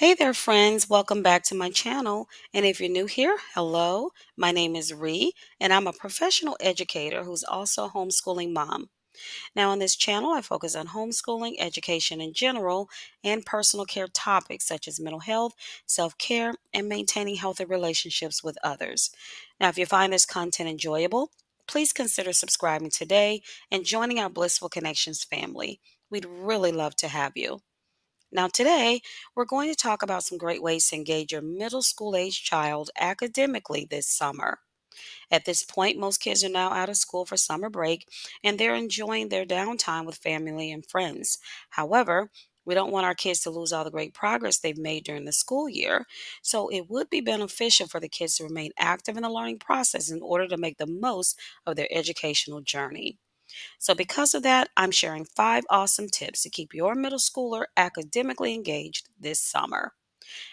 Hey there, friends. Welcome back to my channel. And if you're new here, hello. My name is Ree, and I'm a professional educator who's also a homeschooling mom. Now, on this channel, I focus on homeschooling, education in general, and personal care topics such as mental health, self care, and maintaining healthy relationships with others. Now, if you find this content enjoyable, please consider subscribing today and joining our Blissful Connections family. We'd really love to have you. Now, today, we're going to talk about some great ways to engage your middle school age child academically this summer. At this point, most kids are now out of school for summer break and they're enjoying their downtime with family and friends. However, we don't want our kids to lose all the great progress they've made during the school year, so it would be beneficial for the kids to remain active in the learning process in order to make the most of their educational journey. So, because of that, I'm sharing 5 awesome tips to keep your middle schooler academically engaged this summer.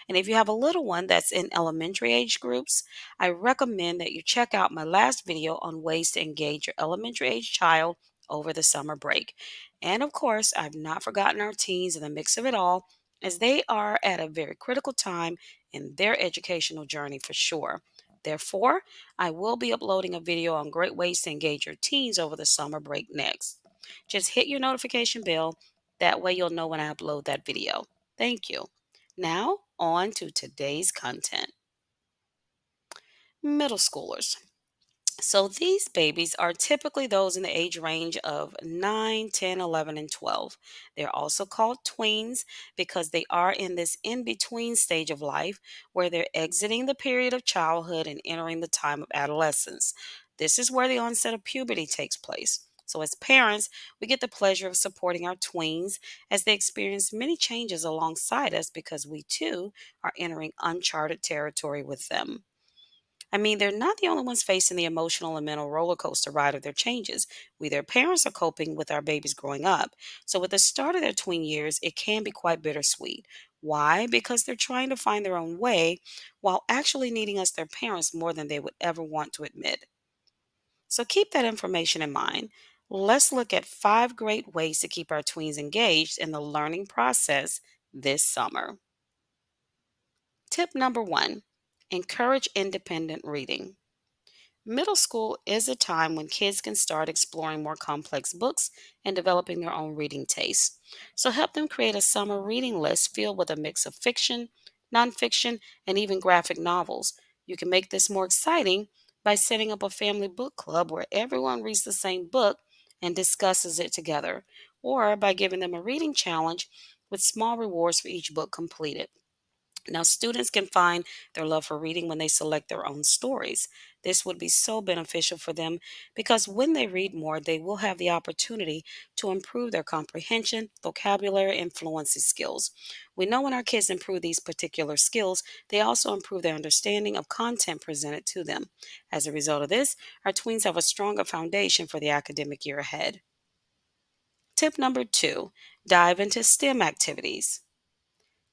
And if you have a little one that's in elementary age groups, I recommend that you check out my last video on ways to engage your elementary age child over the summer break. And of course, I've not forgotten our teens in the mix of it all, as they are at a very critical time in their educational journey for sure. Therefore, I will be uploading a video on great ways to engage your teens over the summer break next. Just hit your notification bell. That way you'll know when I upload that video. Thank you. Now, on to today's content. Middle schoolers. So, these babies are typically those in the age range of 9, 10, 11, and 12. They're also called tweens because they are in this in between stage of life where they're exiting the period of childhood and entering the time of adolescence. This is where the onset of puberty takes place. So, as parents, we get the pleasure of supporting our tweens as they experience many changes alongside us because we too are entering uncharted territory with them. I mean, they're not the only ones facing the emotional and mental roller coaster ride of their changes. We, their parents, are coping with our babies growing up. So, with the start of their tween years, it can be quite bittersweet. Why? Because they're trying to find their own way while actually needing us, their parents, more than they would ever want to admit. So, keep that information in mind. Let's look at 5 great ways to keep our tweens engaged in the learning process this summer. Tip number 1: encourage independent reading. Middle school is a time when kids can start exploring more complex books and developing their own reading tastes. So help them create a summer reading list filled with a mix of fiction, nonfiction, and even graphic novels. You can make this more exciting by setting up a family book club where everyone reads the same book and discusses it together, or by giving them a reading challenge with small rewards for each book completed. Now, students can find their love for reading when they select their own stories. This would be so beneficial for them because when they read more, they will have the opportunity to improve their comprehension, vocabulary, and fluency skills. We know when our kids improve these particular skills, they also improve their understanding of content presented to them. As a result of this, our tweens have a stronger foundation for the academic year ahead. Tip number 2: dive into STEM activities.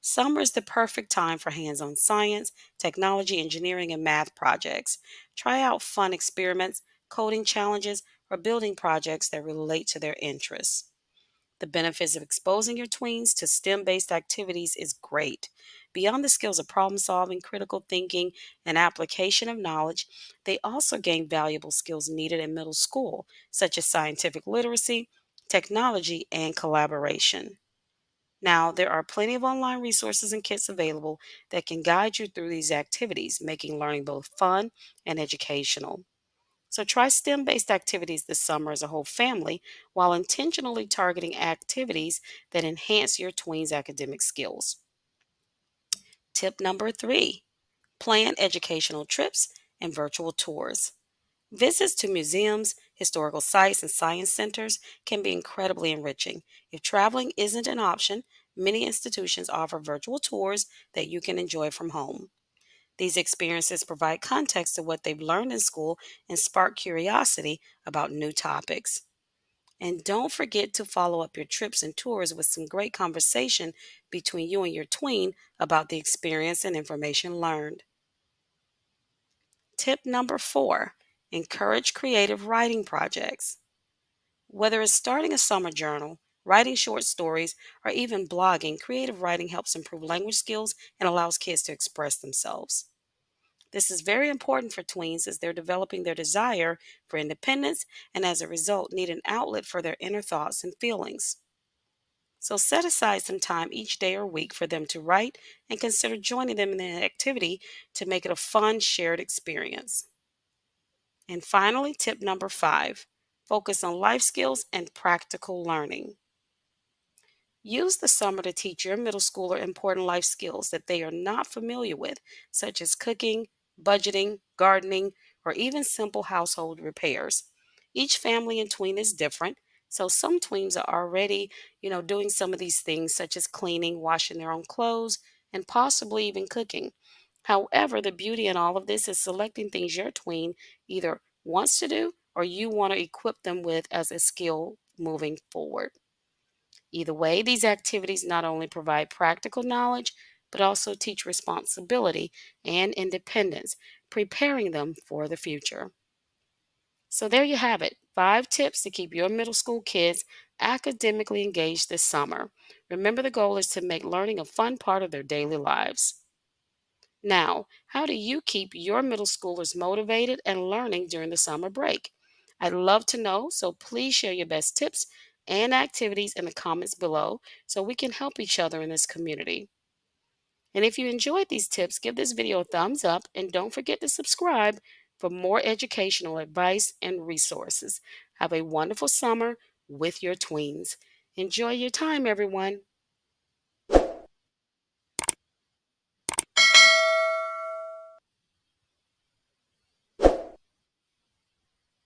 Summer is the perfect time for hands on science, technology, engineering, and math projects. Try out fun experiments, coding challenges, or building projects that relate to their interests. The benefits of exposing your tweens to STEM based activities is great. Beyond the skills of problem solving, critical thinking, and application of knowledge, they also gain valuable skills needed in middle school, such as scientific literacy, technology, and collaboration. Now, there are plenty of online resources and kits available that can guide you through these activities, making learning both fun and educational. So, try STEM based activities this summer as a whole family while intentionally targeting activities that enhance your tween's academic skills. Tip number 3: plan educational trips and virtual tours. Visits to museums, historical sites, and science centers can be incredibly enriching. If traveling isn't an option, many institutions offer virtual tours that you can enjoy from home. These experiences provide context to what they've learned in school and spark curiosity about new topics. And don't forget to follow up your trips and tours with some great conversation between you and your tween about the experience and information learned. Tip number 4: encourage creative writing projects. Whether it's starting a summer journal, writing short stories, or even blogging. Creative writing helps improve language skills and allows kids to express themselves. This is very important for tweens as they're developing their desire for independence and as a result need an outlet for their inner thoughts and feelings. So set aside some time each day or week for them to write and consider joining them in an activity to make it a fun shared experience. And finally, tip number 5, focus on life skills and practical learning. Use the summer to teach your middle schooler important life skills that they are not familiar with, such as cooking, budgeting, gardening, or even simple household repairs. Each family and tween is different, so some tweens are already, doing some of these things such as cleaning, washing their own clothes, and possibly even cooking. However, the beauty in all of this is selecting things your tween either wants to do or you want to equip them with as a skill moving forward. Either way, these activities not only provide practical knowledge, but also teach responsibility and independence, preparing them for the future. So, there you have it, 5 tips to keep your middle school kids academically engaged this summer. Remember, the goal is to make learning a fun part of their daily lives. Now, how do you keep your middle schoolers motivated and learning during the summer break? I'd love to know, so please share your best tips and activities in the comments below so we can help each other in this community. And if you enjoyed these tips, give this video a thumbs up and don't forget to subscribe for more educational advice and resources. Have a wonderful summer with your tweens. Enjoy your time, everyone.